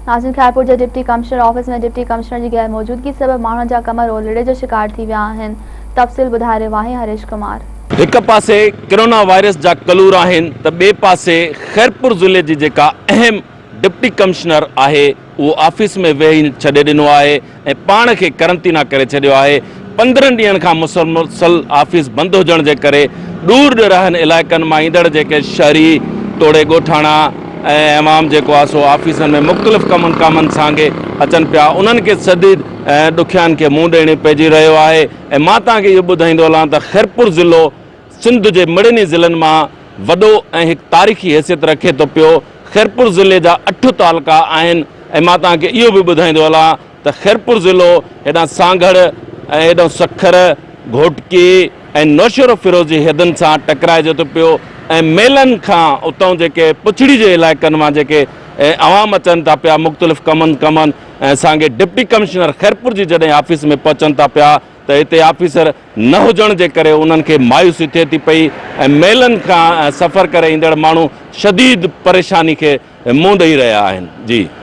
नाज़रीन, खैरपुर जे deputy commissioner office में deputy commissioner की गैर मौजूदगी सबब माण्हुनि जा कम रोलड़े जो शिकार थी विया आहिनि। तफ़सील ॿुधाए रहियो आहे हरीश कुमार। एक पासे कोरोना वायरस जा कलूर आहिनि त ॿिए पासे खैरपुर ज़िले जी जेका अहम डिप्टी कमिश्नर आहे वो ऑफिस में वेही छॾे ॾिनो आहे ऐं पाण खे करंटीना करे छॾियो आहे। 15 ॾींहंनि खां मुसलसल ऑफिस बंदि हुजण जे करे दूर ॾिराहनि इलाइक़नि मां ईंदड़ जेके शहरी तोड़े ॻोठाणा ऐं अवाम जेको आहे सो ऑफिसनि में मुख़्तलिफ़ कमनि सांगे अचनि पिया, उन्हनि खे सदीद ॾुखियानि खे मुंहुं ॾियणी पइजी रहियो आहे। ऐं मां तव्हांखे इहो ॿुधाईंदो हलां त खैरपुर ज़िलो सिंध जे मिड़िनी ज़िलनि मां वॾो ऐं हिकु तारीख़ी हैसियत रखे थो पियो। खैरपुर ज़िले जा 8 तालुका आहिनि ऐं मां तव्हांखे इहो बि ॿुधाईंदो हलां त खैरपुर ज़िलो हेॾां सांगड़ ऐं हेॾां सखर घोटकी ऐं नौशरो फिरोज़ी हिदनि सां टकराइजे थो पियो ऐं मेलनि खां उतां जेके पुछड़ी जे इलाइक़नि मां जेके अवाम अचनि था पिया मुख़्तलिफ़ कमनि ऐं सांगे डिप्टी कमिश्नर खैरपुर जी जॾहिं ऑफिस में पहुचनि था पिया त हिते ऑफिसर न हुजण जे करे उन्हनि खे मायूसी थिए थी पई ऐं मेलनि खां सफ़र करे ईंदड़ माण्हू शदीद परेशानी खे मुंहुं ॾेई रहिया आहिनि। जी।